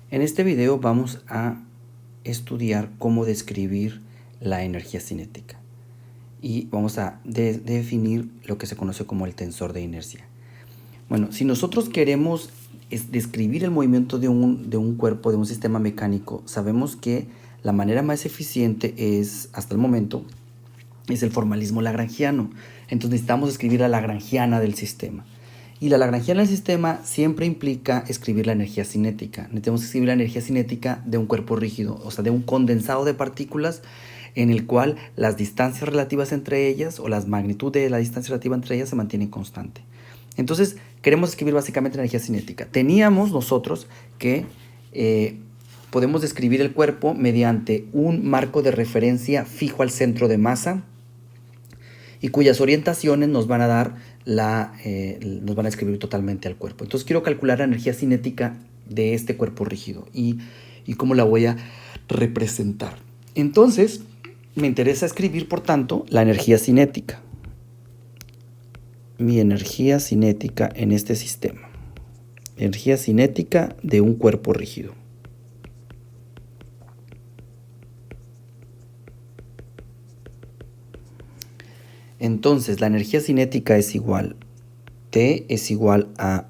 En este video vamos a estudiar cómo describir la energía cinética y vamos a definir lo que se conoce como el tensor de inercia. Bueno, si nosotros queremos describir el movimiento de un cuerpo, de un sistema mecánico, sabemos que la manera más eficiente es, hasta el momento, es el formalismo lagrangiano. Entonces necesitamos escribir la lagrangiana del sistema. Y la lagrangiana del sistema siempre implica escribir la energía cinética. Necesitamos escribir la energía cinética de un cuerpo rígido, o sea, de un condensado de partículas en el cual las distancias relativas entre ellas o las magnitudes de la distancia relativa entre ellas se mantienen constante. Entonces, queremos escribir básicamente la energía cinética. Teníamos nosotros que podemos describir el cuerpo mediante un marco de referencia fijo al centro de masa y cuyas orientaciones nos van a dar nos van a describir totalmente al cuerpo. Entonces quiero calcular la energía cinética de este cuerpo rígido y cómo la voy a representar. Entonces me interesa escribir, por tanto, la energía cinética. Mi energía cinética en este sistema. Energía cinética de un cuerpo rígido. Entonces, la energía cinética es igual, T es igual a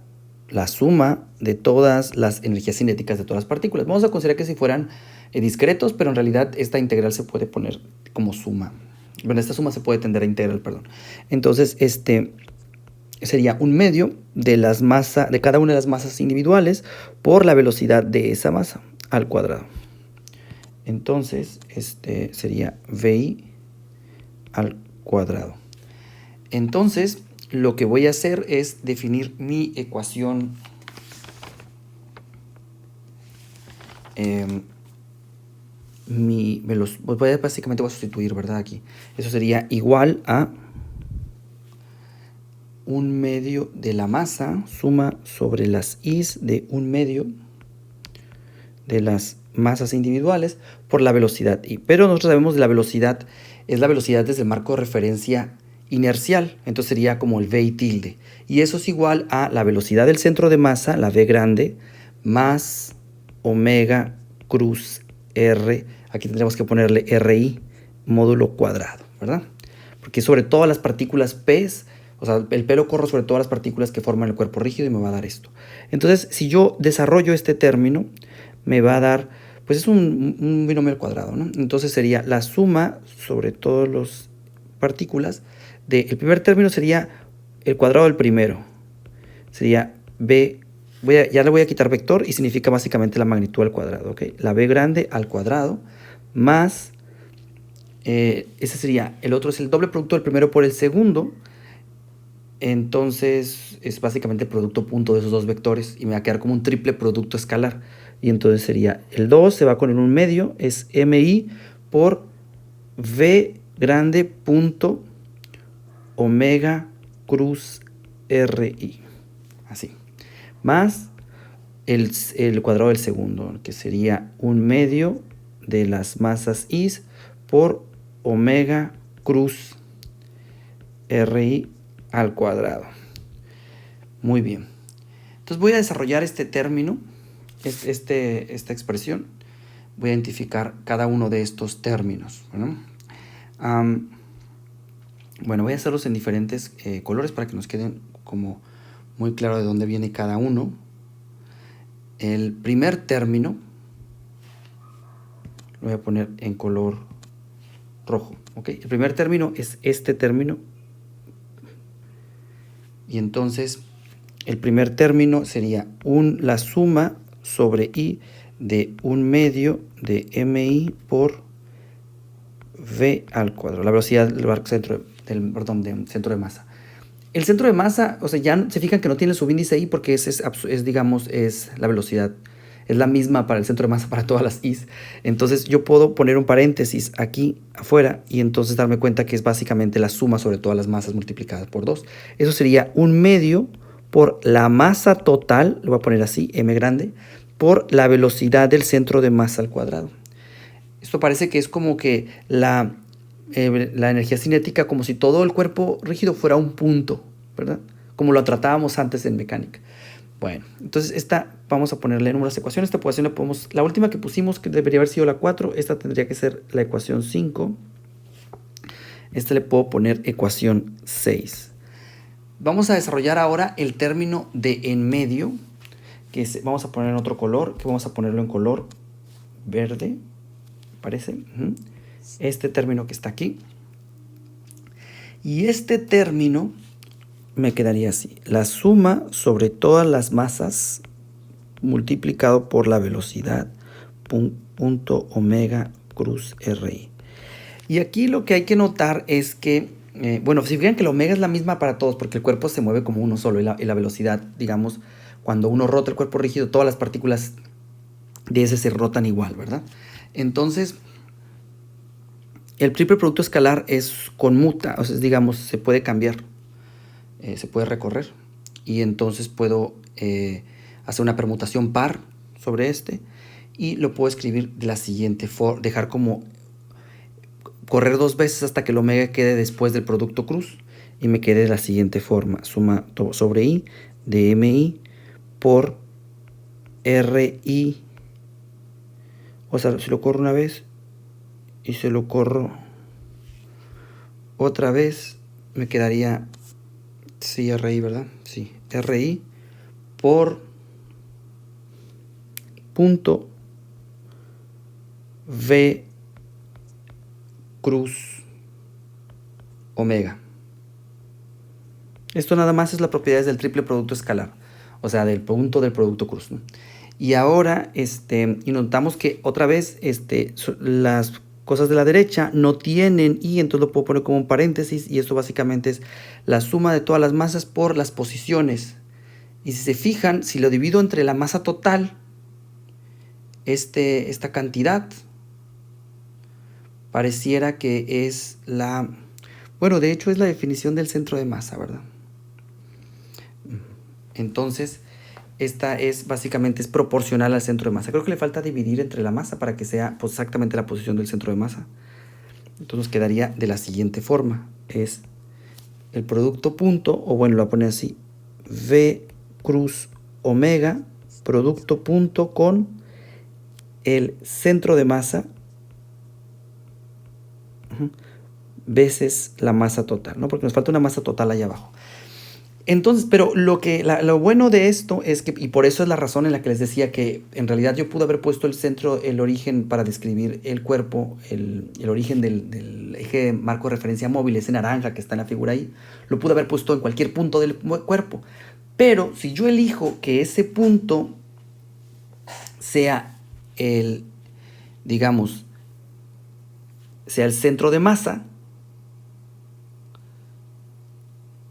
la suma de todas las energías cinéticas de todas las partículas. Vamos a considerar que si fueran discretos, pero en realidad esta integral se puede poner como suma. Bueno, esta suma se puede tender a integral, perdón. Entonces, sería un medio de cada una de las masas individuales por la velocidad de esa masa al cuadrado. Entonces, sería VI al cuadrado. Entonces, lo que voy a hacer es definir mi ecuación básicamente voy a sustituir, ¿verdad? Aquí. Eso sería igual a un medio de la masa, suma sobre las i's de un medio de las masas individuales por la velocidad i. Pero nosotros sabemos que la velocidad es la velocidad desde el marco de referencia inercial, entonces sería como el v tilde. Y eso es igual a la velocidad del centro de masa, la v grande, más omega cruz r, aquí tendremos que ponerle ri módulo cuadrado, ¿verdad? Porque sobre todas las partículas p, o sea, el pelo corre sobre todas las partículas que forman el cuerpo rígido y me va a dar esto. Entonces, si yo desarrollo este término, me va a dar, pues es un binomio al cuadrado, ¿no? Entonces sería la suma sobre todas las partículas el primer término sería el cuadrado del primero. Sería b, ya le voy a quitar vector y significa básicamente la magnitud al cuadrado, ¿ok? La b grande al cuadrado más, ese sería, el otro es el doble producto del primero por el segundo. Entonces es básicamente el producto punto de esos dos vectores y me va a quedar como un triple producto escalar. Y entonces sería el 2 se va con el 1 medio, es mi por v grande punto omega cruz ri. Así. Más el cuadrado del segundo, que sería un medio de las masas i por omega cruz ri al cuadrado. Muy bien. Entonces voy a desarrollar este término, esta expresión. Voy a identificar cada uno de estos términos. Bueno, voy a hacerlos en diferentes colores para que nos queden como muy claro de dónde viene cada uno. El primer término lo voy a poner en color rojo, ¿ok? El primer término es este término. Y entonces el primer término sería la suma sobre i de un medio de mi por v al cuadrado, la velocidad del centro de masa. El centro de masa, o sea, ya se fijan que no tiene subíndice i porque es la velocidad, es la misma para el centro de masa para todas las i's. Entonces yo puedo poner un paréntesis aquí afuera y entonces darme cuenta que es básicamente la suma sobre todas las masas multiplicadas por 2. Eso sería un medio por la masa total, lo voy a poner así, m grande, por la velocidad del centro de masa al cuadrado. Esto parece que es como que la energía cinética, como si todo el cuerpo rígido fuera un punto, ¿verdad? Como lo tratábamos antes en mecánica. Bueno, entonces esta vamos a ponerle números a ecuación. Esta ecuación la podemos, la última que pusimos, que debería haber sido la 4, esta tendría que ser la ecuación 5. Esta le puedo poner ecuación 6. Vamos a desarrollar ahora el término de en medio, que vamos a poner en otro color, que vamos a ponerlo en color verde, parece. Este término que está aquí. Y este término me quedaría así: la suma sobre todas las masas multiplicado por la velocidad punto omega cruz RI. Y aquí lo que hay que notar es que, bueno, si fijan que la omega es la misma para todos, porque el cuerpo se mueve como uno solo, y la velocidad, digamos, cuando uno rota el cuerpo rígido, todas las partículas de ese se rotan igual, ¿verdad? Entonces, el triple producto escalar es conmuta, o sea, digamos, se puede cambiar, se puede recorrer, y entonces puedo hacer una permutación par sobre este, y lo puedo escribir de la siguiente forma, dejar como correr dos veces hasta que el omega quede después del producto cruz, y me quede de la siguiente forma: suma sobre i de mi por ri. O sea, si lo corro una vez y se lo corro otra vez, me quedaría, sí, ri, ¿verdad? Sí, ri por punto v cruz omega. Esto nada más es las propiedades del triple producto escalar, o sea, del punto del producto cruz, ¿no? Y ahora, y notamos que otra vez, las cosas de la derecha no tienen y, entonces lo puedo poner como un paréntesis, y esto básicamente es la suma de todas las masas por las posiciones. Y si se fijan, si lo divido entre la masa total, esta cantidad pareciera que es la, bueno, de hecho es la definición del centro de masa, ¿verdad? Entonces, esta es básicamente es proporcional al centro de masa. Creo que le falta dividir entre la masa para que sea, pues, exactamente la posición del centro de masa. Entonces nos quedaría de la siguiente forma: es el producto punto, o bueno, lo voy a poner así, V cruz omega, producto punto con el centro de masa veces la masa total, ¿no? Porque nos falta una masa total allá abajo. Entonces, pero lo bueno de esto es que, y por eso es la razón en la que les decía que en realidad yo pude haber puesto el centro, el origen para describir el cuerpo, el origen del eje marco de referencia móvil, ese naranja que está en la figura ahí, lo pude haber puesto en cualquier punto del cuerpo. Pero si yo elijo que ese punto sea digamos, sea el centro de masa,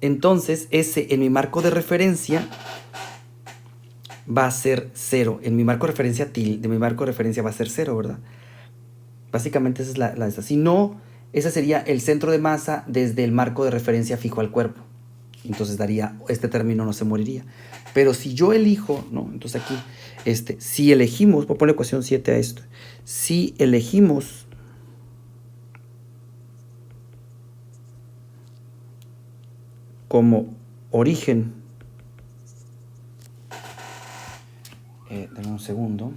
entonces ese en mi marco de referencia va a ser 0. En mi marco de referencia de mi marco de referencia va a ser 0, ¿verdad? Básicamente esa es la esa. Si no, ese sería el centro de masa desde el marco de referencia fijo al cuerpo. Entonces daría, este término no se moriría. Pero si yo elijo, ¿no? Entonces aquí, si elegimos, voy a poner ecuación 7 a esto. Si elegimos como origen, denme un segundo,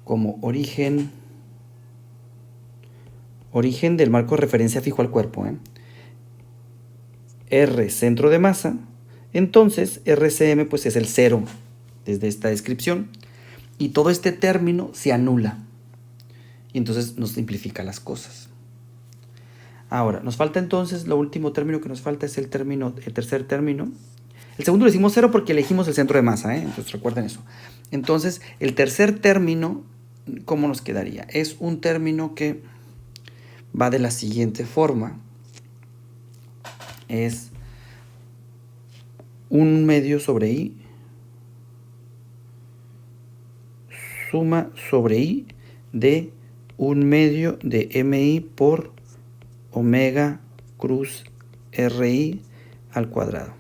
como origen del marco de referencia fijo al cuerpo, R centro de masa, entonces RCM pues es el 0 desde esta descripción, y todo este término se anula, y entonces nos simplifica las cosas. Ahora, nos falta entonces, lo último término que nos falta es el tercer término. El segundo le hicimos 0 porque elegimos el centro de masa, entonces recuerden eso. Entonces, el tercer término, ¿cómo nos quedaría? Es un término que va de la siguiente forma. Es 1 medio sobre i, suma sobre i de 1 medio de mi por omega cruz ri al cuadrado.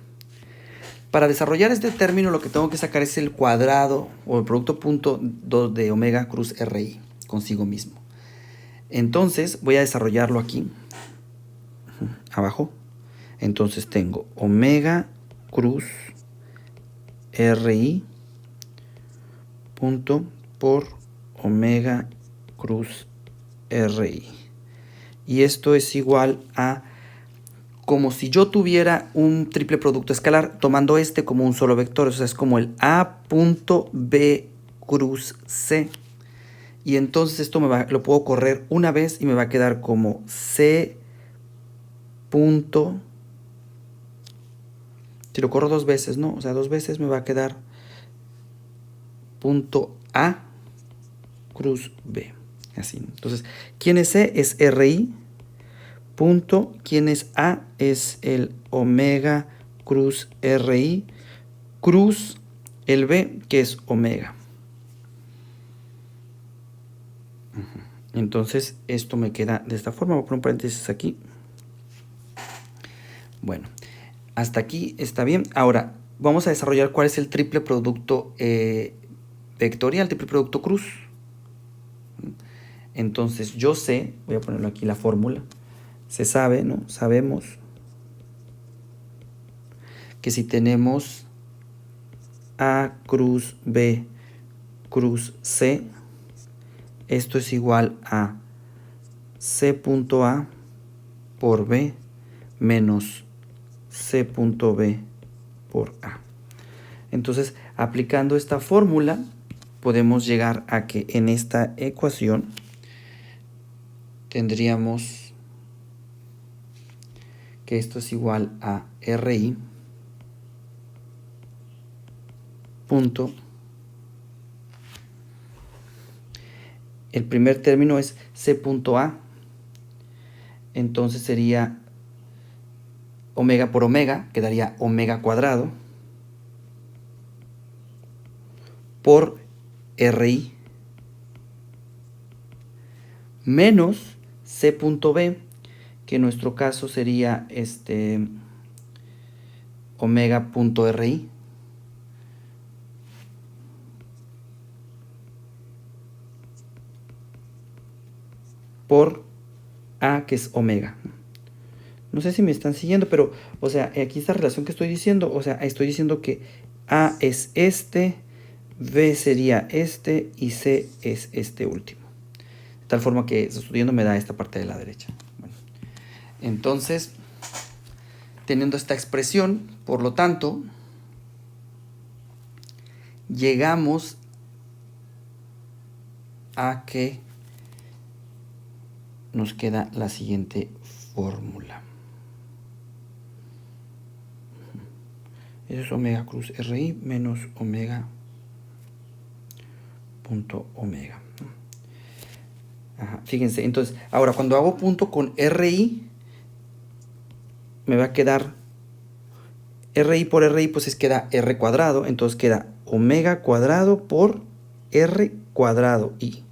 Para desarrollar este término lo que tengo que sacar es el cuadrado o el producto punto 2 de omega cruz ri consigo mismo. Entonces voy a desarrollarlo aquí abajo. Entonces tengo omega cruz RI punto por omega cruz RI. Y esto es igual a como si yo tuviera un triple producto escalar tomando este como un solo vector. O sea, es como el A punto B cruz C. Y entonces esto lo puedo correr una vez y me va a quedar como C punto. Si lo corro dos veces, ¿no? O sea, dos veces me va a quedar punto A cruz B. Así. Entonces, ¿quién es C? Es RI. Punto. ¿Quién es A? Es el omega cruz RI. Cruz el B, que es omega. Entonces, esto me queda de esta forma. Voy a poner un paréntesis aquí. Bueno, hasta aquí está bien. Ahora, vamos a desarrollar cuál es el triple producto vectorial, triple producto cruz. Entonces, yo sé, voy a ponerlo aquí la fórmula, se sabe, ¿no? Sabemos que si tenemos A cruz B cruz C, esto es igual a C punto A por B menos C punto B por A. Entonces, aplicando esta fórmula, podemos llegar a que en esta ecuación tendríamos que esto es igual a RI punto. El primer término es C punto A. Entonces sería omega por omega, quedaría omega cuadrado por RI menos C punto B, que en nuestro caso sería omega punto RI por A, que es omega. No sé si me están siguiendo, pero, o sea, aquí esta relación que estoy diciendo, o sea, estoy diciendo que A es este, B sería este y C es este último. De tal forma que estudiando me da esta parte de la derecha. Bueno, entonces, teniendo esta expresión, por lo tanto, llegamos a que nos queda la siguiente fórmula. Eso es omega cruz RI menos omega punto omega. Ajá, fíjense, entonces, ahora cuando hago punto con RI, me va a quedar RI por RI, pues queda R cuadrado, entonces queda omega cuadrado por R cuadrado I.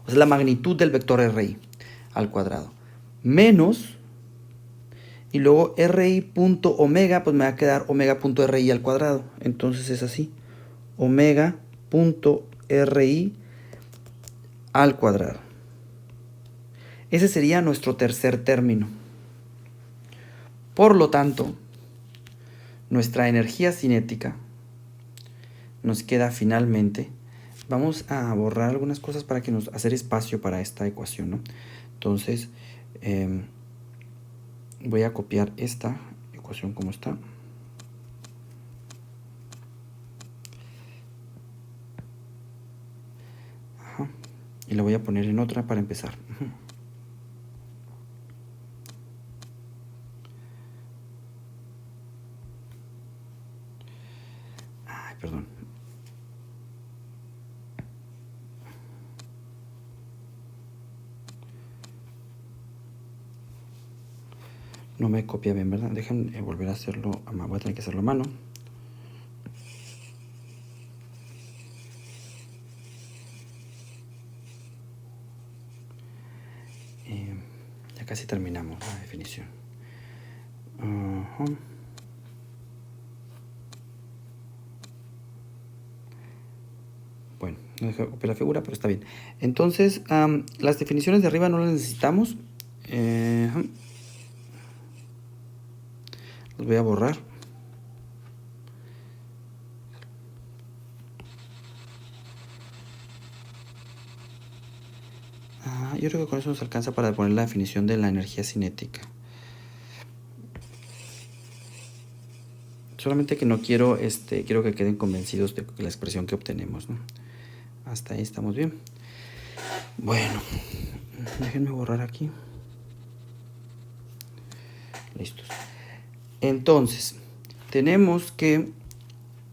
O sea, la magnitud del vector RI al cuadrado. Menos, y luego RI punto omega, pues me va a quedar omega punto RI al cuadrado. Entonces es así, omega punto RI al cuadrado. Ese sería nuestro tercer término. Por lo tanto, nuestra energía cinética nos queda finalmente. Vamos a borrar algunas cosas para que nos hacer espacio para esta ecuación, ¿no? Entonces, voy a copiar esta ecuación como está. Ajá. Y la voy a poner en otra para empezar. Ay, perdón. No me copia bien, ¿verdad? Déjenme volver a hacerlo. Voy a tener que hacerlo a mano. Ya casi terminamos la definición. Bueno, no dejé copiar la figura, pero está bien. Entonces, las definiciones de arriba no las necesitamos. Los voy a borrar. Yo creo que con eso nos alcanza para poner la definición de la energía cinética. Solamente que no quiero, quiero que queden convencidos de la expresión que obtenemos, ¿no? Hasta ahí estamos bien. Bueno, déjenme borrar aquí. Listos. Entonces, tenemos que,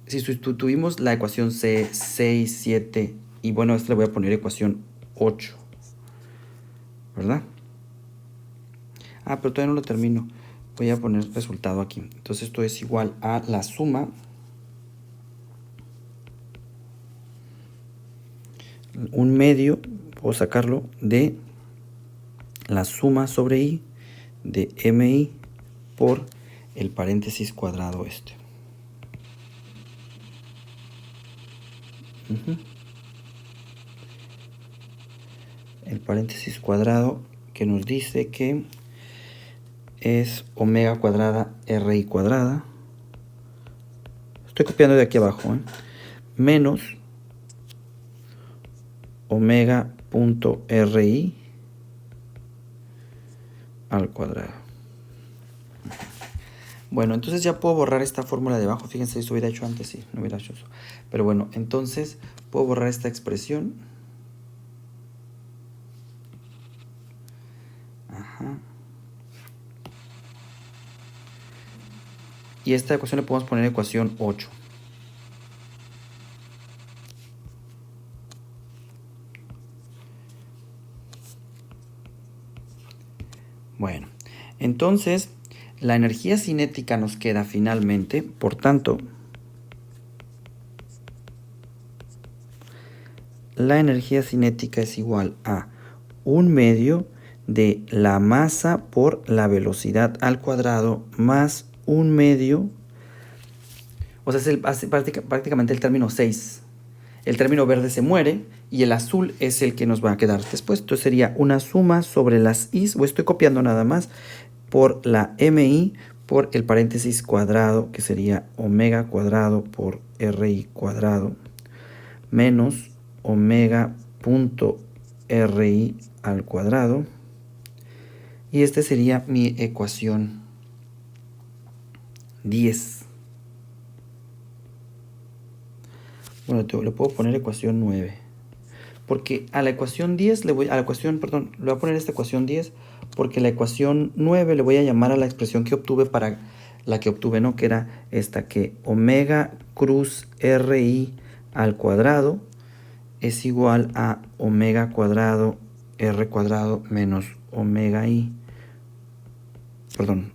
si sustituimos la ecuación C, 6, 7, y bueno, a esta le voy a poner ecuación 8, ¿verdad? Pero todavía no lo termino. Voy a poner resultado aquí. Entonces esto es igual a la suma un medio, puedo sacarlo, de la suma sobre i de mi por el paréntesis cuadrado este. El paréntesis cuadrado que nos dice que es omega cuadrada ri cuadrada. Estoy copiando de aquí abajo, menos omega punto ri al cuadrado. Bueno, entonces ya puedo borrar esta fórmula de abajo. Fíjense, eso hubiera hecho antes, sí, no hubiera hecho eso. Pero bueno, entonces puedo borrar esta expresión. Y esta ecuación le podemos poner ecuación 8. Bueno, entonces la energía cinética nos queda finalmente, por tanto, la energía cinética es igual a 1/2 de la masa por la velocidad al cuadrado más 1/2, o sea, es prácticamente el término 6. El término verde se muere y el azul es el que nos va a quedar después. Entonces sería una suma sobre las i's, o estoy copiando nada más, por la mi por el paréntesis cuadrado, que sería omega cuadrado por ri cuadrado, menos omega punto ri al cuadrado. Y esta sería mi ecuación 10. Bueno, le puedo poner ecuación 9. Porque a la ecuación 10 le voy a poner esta ecuación 10 porque la ecuación 9 le voy a llamar a la expresión que obtuve para la que obtuve, ¿no? Que era esta, que omega cruz ri al cuadrado es igual a omega cuadrado r cuadrado menos omega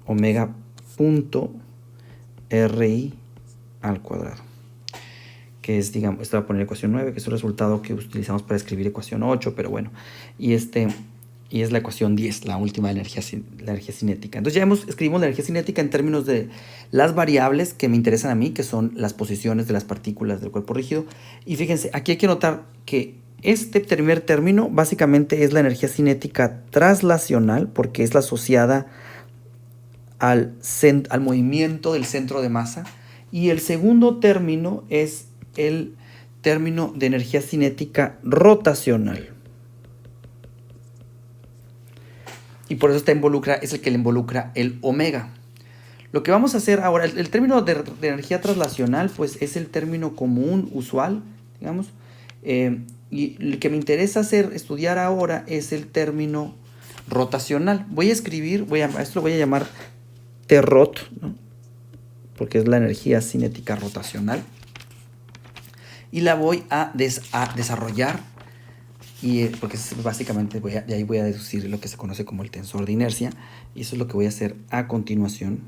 omega punto ri al cuadrado, que es, digamos, esta va a poner ecuación 9, que es el resultado que utilizamos para escribir ecuación 8, pero bueno, y es la ecuación 10, la última de la energía cinética. Entonces ya escribimos la energía cinética en términos de las variables que me interesan a mí, que son las posiciones de las partículas del cuerpo rígido. Y fíjense, aquí hay que notar que este primer término básicamente es la energía cinética traslacional, porque es la asociada al movimiento del centro de masa. Y el segundo término es el término de energía cinética rotacional. Y por eso es el que le involucra el omega. Lo que vamos a hacer ahora, el término de energía traslacional, pues es el término común, usual, digamos. Y el que me interesa estudiar ahora es el término rotacional. Voy a escribir, esto lo voy a llamar T-ROT, ¿no? Porque es la energía cinética rotacional. Y la voy a desarrollar. Porque básicamente de ahí voy a deducir lo que se conoce como el tensor de inercia. Y eso es lo que voy a hacer a continuación.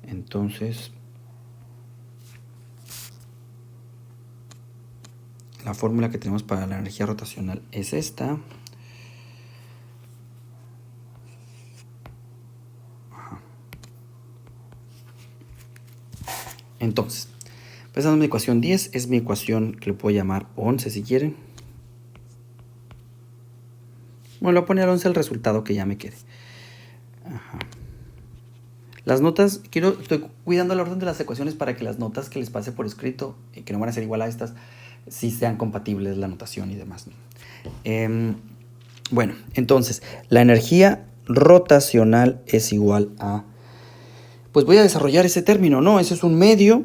Entonces, la fórmula que tenemos para la energía rotacional es esta. Entonces, Esa no es mi ecuación 10, es mi ecuación que le puedo llamar 11 si quieren. Bueno, le voy a poner 11 el resultado que ya me quede. Ajá. Las notas, estoy cuidando el orden de las ecuaciones para que las notas que les pase por escrito, que no van a ser igual a estas, sí sean compatibles la notación y demás, ¿no? Bueno, entonces, la energía rotacional es igual a... Pues voy a desarrollar ese término, ¿no? Ese es un medio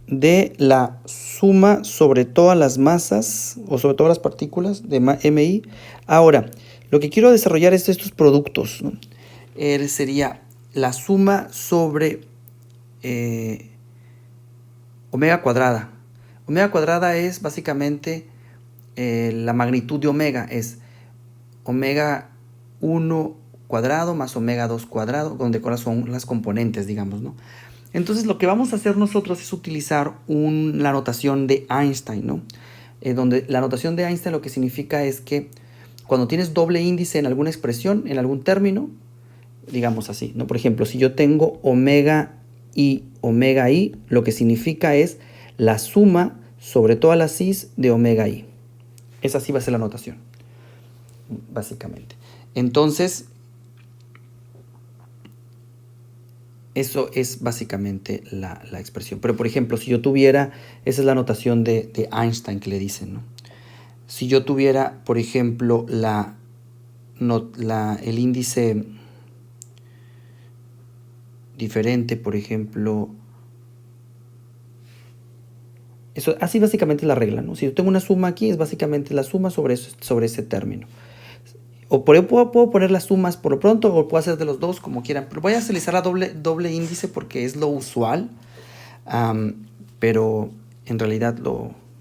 de la suma sobre todas las masas o sobre todas las partículas de MI. Ahora, lo que quiero desarrollar es estos productos, ¿no? Sería la suma sobre omega cuadrada. Omega cuadrada es básicamente la magnitud de omega, es omega 1 cuadrado más omega 2 cuadrado, donde son las componentes, digamos, ¿no? Entonces lo que vamos a hacer nosotros es utilizar la notación de Einstein, ¿no? Donde la notación de Einstein lo que significa es que cuando tienes doble índice en alguna expresión, en algún término, digamos así, ¿no? Por ejemplo, si yo tengo omega i, lo que significa es la suma sobre todas las i's de omega i. Esa sí va a ser la notación, básicamente. Entonces, eso es básicamente la expresión. Pero, por ejemplo, si yo tuviera, esa es la notación de Einstein que le dicen, ¿no? Si yo tuviera, por ejemplo, el índice diferente, por ejemplo, eso, así básicamente es la regla, ¿no? Si yo tengo una suma aquí, es básicamente la suma sobre ese término. O por ahí puedo poner las sumas por lo pronto, o puedo hacer de los dos como quieran. Pero voy a utilizar la doble índice porque es lo usual. Pero en realidad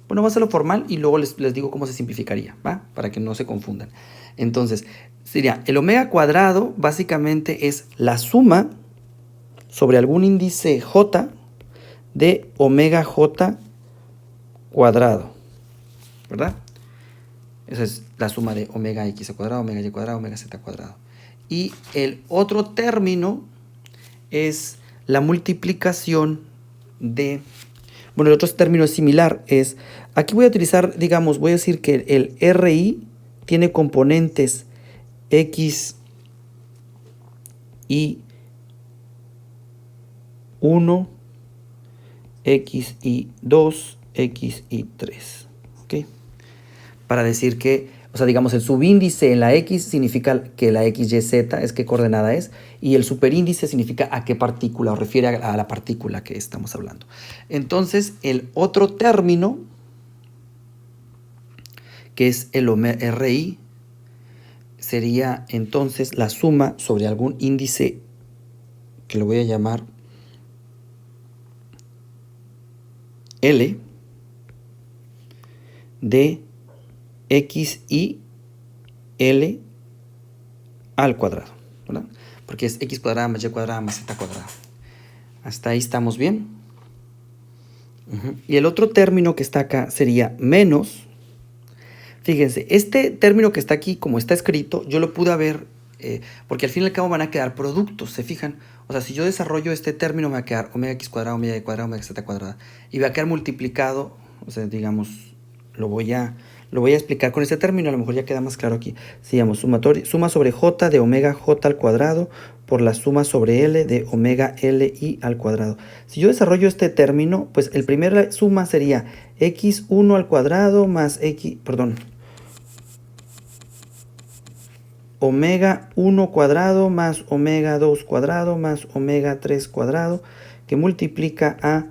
bueno, va a ser lo formal y luego les digo cómo se simplificaría, ¿va? Para que no se confundan. Entonces, sería el omega cuadrado básicamente es la suma sobre algún índice j de omega j cuadrado, ¿verdad? Esa es la suma de omega x cuadrado, omega y cuadrado, omega z cuadrado. Y el otro término es la multiplicación de... Bueno, el otro término es similar. Aquí voy a utilizar, digamos, voy a decir que el RI tiene componentes x y 1, x y 2, x y 3. ¿Ok? Para decir que, o sea, digamos, el subíndice en la x significa que la x, y, z es qué coordenada es, y el superíndice significa a qué partícula, o refiere a la partícula que estamos hablando. Entonces, el otro término, que es el RI, sería entonces la suma sobre algún índice que lo voy a llamar L de x y L al cuadrado, ¿verdad? Porque es x cuadrada más y cuadrada más z cuadrada. Hasta ahí estamos bien. Y el otro término que está acá sería menos. Fíjense, este término que está aquí, como está escrito, yo lo pude haber, porque al fin y al cabo van a quedar productos, ¿se fijan? O sea, si yo desarrollo este término, me va a quedar omega x cuadrado, omega y cuadrado, omega z cuadrada. Y va a quedar multiplicado, o sea, digamos, lo voy a explicar con este término, a lo mejor ya queda más claro aquí. Si llamo suma sobre j de omega j al cuadrado por la suma sobre L de omega Li al cuadrado. Si yo desarrollo este término, pues el primer suma sería x1 al cuadrado más omega 1 cuadrado más omega 2 cuadrado más omega 3 cuadrado, que multiplica a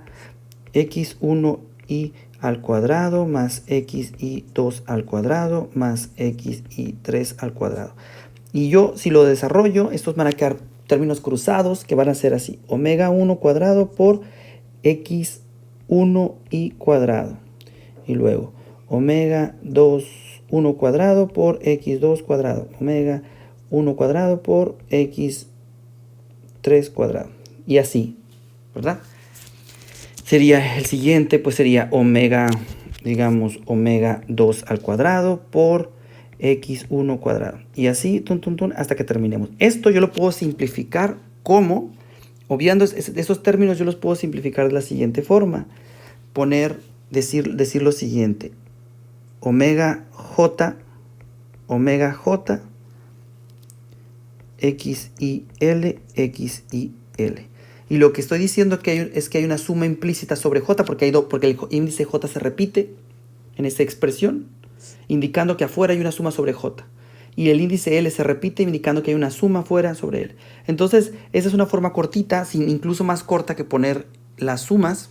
x1 y al cuadrado más x y 2 al cuadrado más x y 3 al cuadrado. Y yo, si lo desarrollo, estos van a quedar términos cruzados que van a ser así: omega 1 cuadrado por x1 y cuadrado. Y luego omega 2 1 cuadrado por x2 cuadrado, omega 1 cuadrado por x3 cuadrado. Y así, ¿verdad? Sería el siguiente, pues sería omega, digamos, omega 2 al cuadrado por x1 cuadrado. Y así, hasta que terminemos. Esto yo lo puedo simplificar como, obviando esos términos, yo los puedo simplificar de la siguiente forma. decir lo siguiente. Omega J, XIL, XIL. Y lo que estoy diciendo es que hay una suma implícita sobre J, porque el índice J se repite en esa expresión, indicando que afuera hay una suma sobre J. Y el índice L se repite, indicando que hay una suma afuera sobre L. Entonces, esa es una forma cortita, incluso más corta que poner las sumas.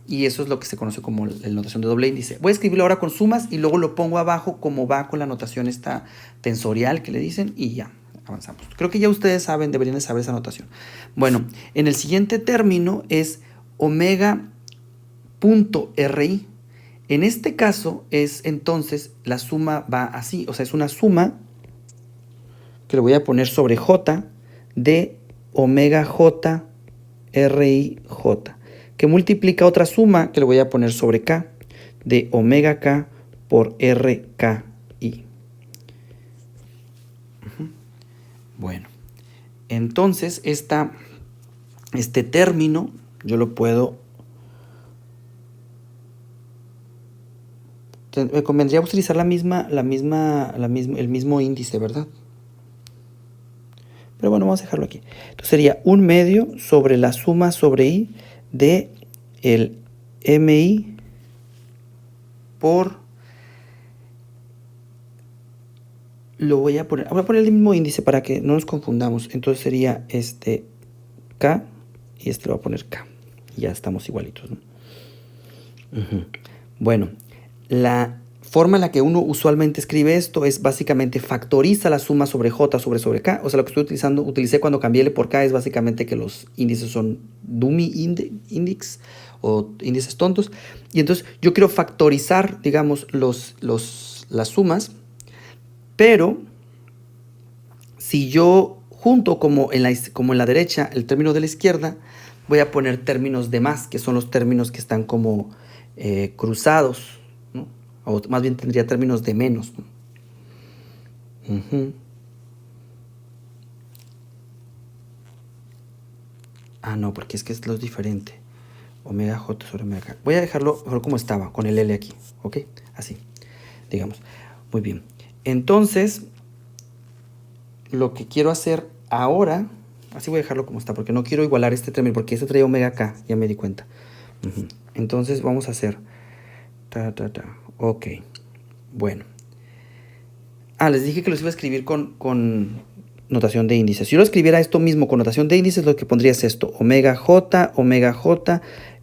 Y eso es lo que se conoce como la notación de doble índice. Voy a escribirlo ahora con sumas y luego lo pongo abajo como va con la notación esta tensorial que le dicen y ya, avanzamos. Creo que ya ustedes saben, deberían de saber esa notación. Bueno, en el siguiente término es omega.ri. En este caso es entonces la suma va así, o sea, es una suma que le voy a poner sobre J de omega J, RI, J, que multiplica otra suma que le voy a poner sobre K de omega K por RKI. Bueno, entonces este término yo lo puedo... Me convendría utilizar el mismo índice, ¿verdad? Pero bueno, vamos a dejarlo aquí. Entonces sería 1/2 sobre la suma sobre I de el MI por... voy a poner el mismo índice para que no nos confundamos. Entonces sería K y lo voy a poner K. Y ya estamos igualitos, ¿no? Bueno, la forma en la que uno usualmente escribe esto es básicamente factoriza la suma sobre J sobre K. O sea, lo que utilicé cuando cambié L por K es básicamente que los índices son dummy index o índices tontos. Y entonces yo quiero factorizar, digamos, las sumas. Pero si yo junto como en la derecha el término de la izquierda, voy a poner términos de más, que son los términos que están como cruzados, ¿no? O más bien tendría términos de menos, ¿no? Ah, no, porque es que esto es diferente. Omega J sobre omega K. Voy a dejarlo como estaba, con el L aquí, ¿ok? Así, digamos. Muy bien. Entonces, lo que quiero hacer ahora, así voy a dejarlo como está, porque no quiero igualar este término, porque este trae omega K, ya me di cuenta. Entonces vamos a hacer, ok, bueno. Les dije que los iba a escribir con notación de índices. Si yo lo escribiera esto mismo con notación de índices, lo que pondría es esto, omega J,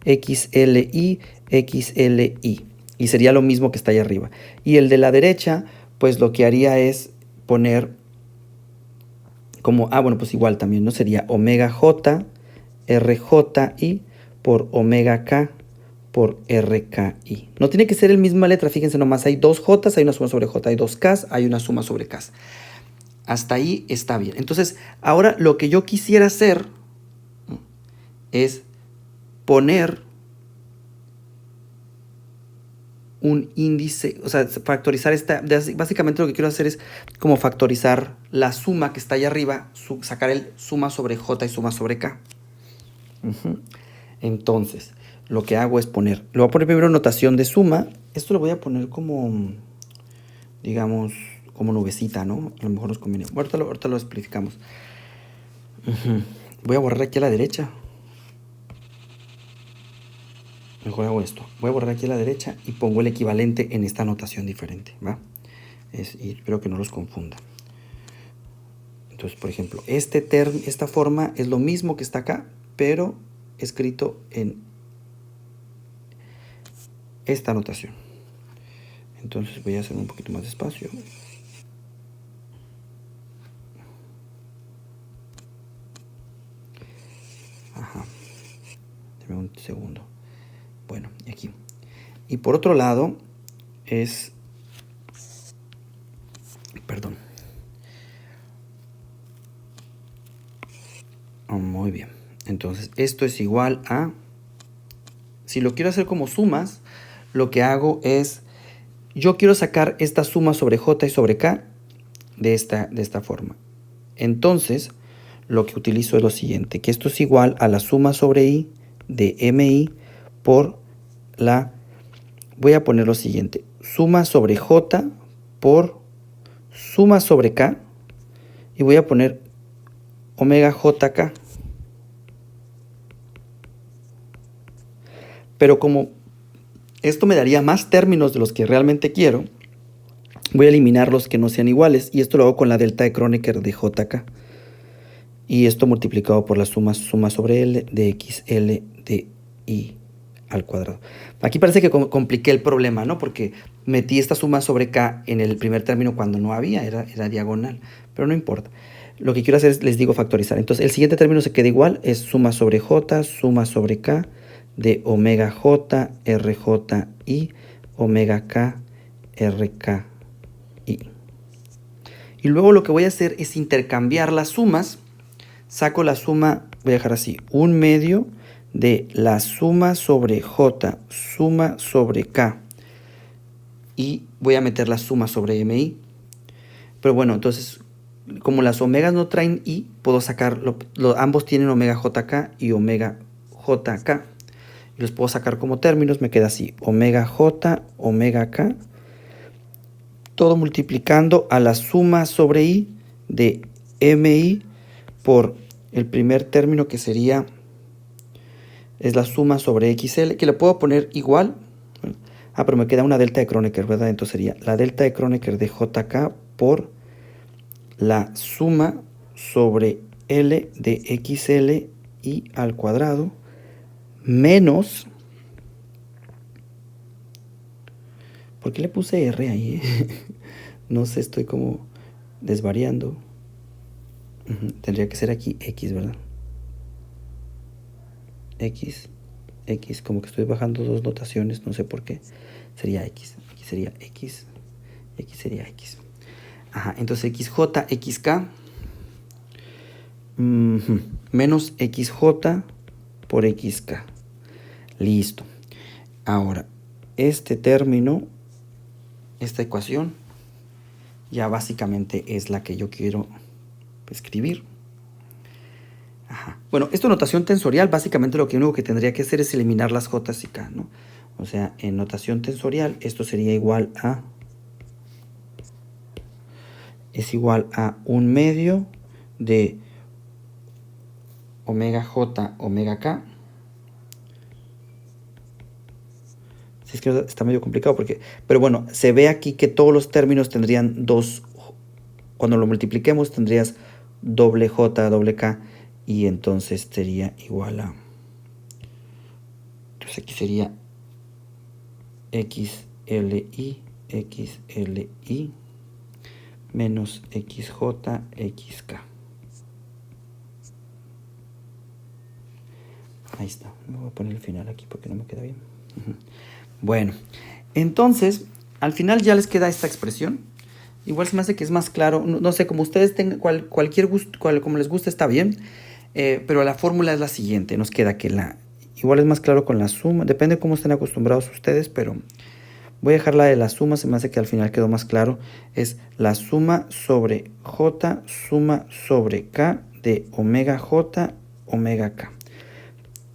XLI, XLI. Y sería lo mismo que está ahí arriba. Y el de la derecha, pues lo que haría es poner como, bueno, pues igual también, ¿no? Sería omega J, RJI por omega K por RKI. No tiene que ser la misma letra, fíjense nomás, hay dos J's, hay una suma sobre J, hay dos K's, hay una suma sobre K's. Hasta ahí está bien. Entonces, ahora lo que yo quisiera hacer es poner un índice, o sea, factorizar básicamente lo que quiero hacer es como factorizar la suma que está ahí arriba, sacar el suma sobre J y suma sobre K. Entonces, lo que hago es le voy a poner primero notación de suma. Esto lo voy a poner como, digamos, como nubecita, ¿no? A lo mejor nos conviene. Ahorita lo explicamos. Voy a borrar aquí a la derecha. Mejor hago esto. Voy a borrar aquí a la derecha y pongo el equivalente en esta notación diferente, ¿va? Y espero que no los confunda. Entonces, por ejemplo, esta forma es lo mismo que está acá, pero escrito en esta notación. Entonces voy a hacer un poquito más despacio. Dame un segundo. Bueno, y aquí. Y por otro lado es... Perdón. Muy bien. Entonces, esto es igual a... Si lo quiero hacer como sumas, lo que hago es... Yo quiero sacar esta suma sobre J y sobre K de esta forma. Entonces, lo que utilizo es lo siguiente, que esto es igual a la suma sobre I de MI por voy a poner lo siguiente, suma sobre J por suma sobre K, y voy a poner omega JK. Pero como esto me daría más términos de los que realmente quiero, voy a eliminar los que no sean iguales, y esto lo hago con la delta de Kronecker de JK. Y esto multiplicado por la suma sobre L de XL de I al cuadrado. Aquí parece que compliqué el problema, ¿no? Porque metí esta suma sobre K en el primer término cuando no había, era diagonal, pero no importa. Lo que quiero hacer es, les digo, factorizar. Entonces el siguiente término se queda igual, es suma sobre J, suma sobre K de omega J, RJ, I, omega K, RK, I. Y luego lo que voy a hacer es intercambiar las sumas. Saco la suma, voy a dejar así, 1/2 de la suma sobre J, suma sobre K. Y voy a meter la suma sobre MI. Pero bueno, entonces, como las omegas no traen I, puedo sacar, ambos tienen omega JK y omega JK. Y los puedo sacar como términos, me queda así, omega J, omega K. Todo multiplicando a la suma sobre I de MI por el primer término que sería, es la suma sobre XL, que le puedo poner igual. Pero me queda una delta de Kronecker, ¿verdad? Entonces sería la delta de Kronecker de JK por la suma sobre L de XL I al cuadrado menos... ¿Por qué le puse R ahí? No sé, estoy como desvariando. Tendría que ser aquí X, ¿verdad? X, como que estoy bajando dos notaciones, no sé por qué. Sería X, aquí sería X, aquí sería X. Entonces XJ, XK, menos XJ por XK. Listo. Ahora, este término, esta ecuación, ya básicamente es la que yo quiero escribir. Bueno, esto en notación tensorial, básicamente lo único que tendría que hacer es eliminar las J y K, ¿no? O sea, en notación tensorial, esto sería igual a... es igual a 1/2 de omega J, omega K. Si es que está medio complicado porque... Pero bueno, se ve aquí que todos los términos tendrían dos... Cuando lo multipliquemos tendrías doble J, doble K. Y entonces sería igual a... Entonces aquí sería XLI, XLI menos XJ, XK. Ahí está. Me voy a poner el final aquí porque no me queda bien. Bueno, entonces, al final ya les queda esta expresión. Igual se me hace que es más claro. No sé, como ustedes tengan cualquier gusto, como les guste está bien. Pero la fórmula es la siguiente. Nos queda que igual es más claro con la suma. Depende de cómo estén acostumbrados ustedes, pero voy a dejar la de la suma. Se me hace que al final quedó más claro. Es la suma sobre J, suma sobre K de omega J, omega K.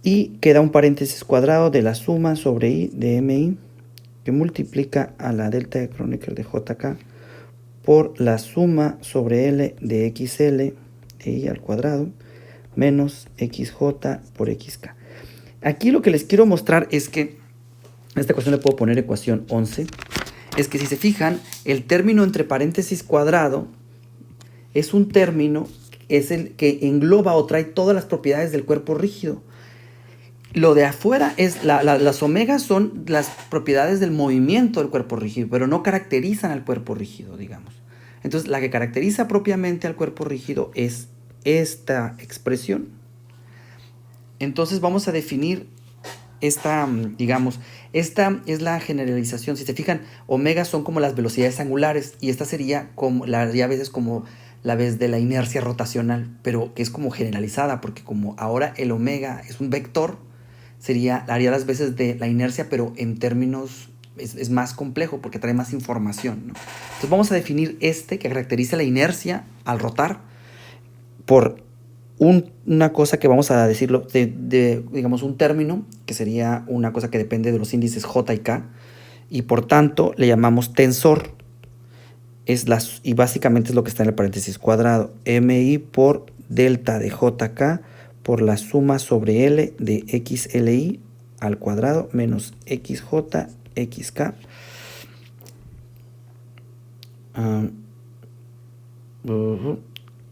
Y queda un paréntesis cuadrado de la suma sobre I de MI que multiplica a la delta de Kronecker de JK por la suma sobre L de XL de I al cuadrado menos XJ por XK. Aquí lo que les quiero mostrar es que a esta ecuación le puedo poner ecuación 11. Es que si se fijan, el término entre paréntesis cuadrado es un término, es el que engloba o trae todas las propiedades del cuerpo rígido. Lo de afuera es, las omegas son las propiedades del movimiento del cuerpo rígido, pero no caracterizan al cuerpo rígido, digamos. Entonces, la que caracteriza propiamente al cuerpo rígido es esta expresión. Entonces, vamos a definir esta, digamos, esta es la generalización. Si se fijan, omegas son como las velocidades angulares y esta sería como, la haría a veces como la vez de la inercia rotacional, pero que es como generalizada, porque como ahora el omega es un vector, haría las veces de la inercia, pero en términos, es más complejo porque trae más información, ¿no? Entonces vamos a definir que caracteriza la inercia al rotar por una cosa que vamos a decirlo, digamos, un término, que sería una cosa que depende de los índices J y K, y por tanto le llamamos tensor. Y básicamente es lo que está en el paréntesis cuadrado, mi por delta de jk por la suma sobre L de xli al cuadrado menos xj xk.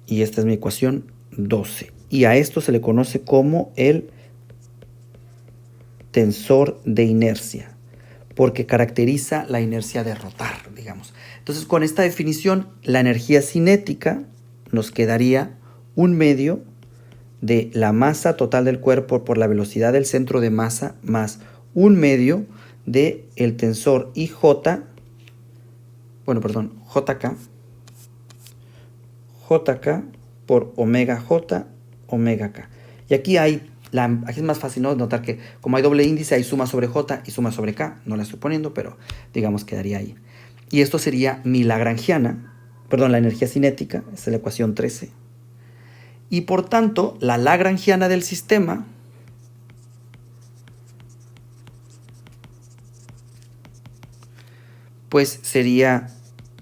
Y esta es mi ecuación 12. Y a esto se le conoce como el tensor de inercia, porque caracteriza la inercia de rotar, digamos. Entonces, con esta definición, la energía cinética nos quedaría 1/2 de la masa total del cuerpo por la velocidad del centro de masa más 1/2 de el tensor IJ, JK por omega J, omega K. Y aquí aquí es más fácil, ¿no?, notar que como hay doble índice, hay suma sobre J y suma sobre K. No la estoy poniendo, pero digamos quedaría ahí. Y esto sería mi lagrangiana, la energía cinética, esta es la ecuación 13. Y por tanto, la lagrangiana del sistema pues sería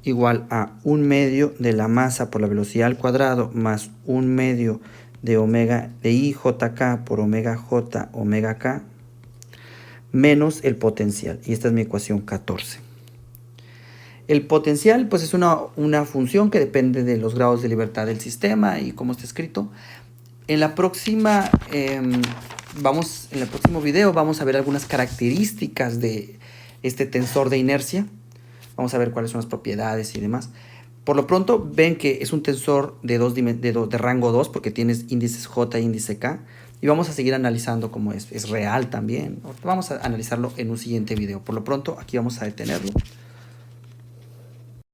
igual a 1/2 de la masa por la velocidad al cuadrado más 1/2 de omega de IJK por omega J omega K menos el potencial. Y esta es mi ecuación 14. El potencial pues es una función que depende de los grados de libertad del sistema y cómo está escrito. En el próximo video vamos a ver algunas características de este tensor de inercia. Vamos a ver cuáles son las propiedades y demás. Por lo pronto ven que es un tensor de rango 2 porque tienes índices J e índice K. Y vamos a seguir analizando cómo es real también. Vamos a analizarlo en un siguiente video. Por lo pronto aquí vamos a detenerlo.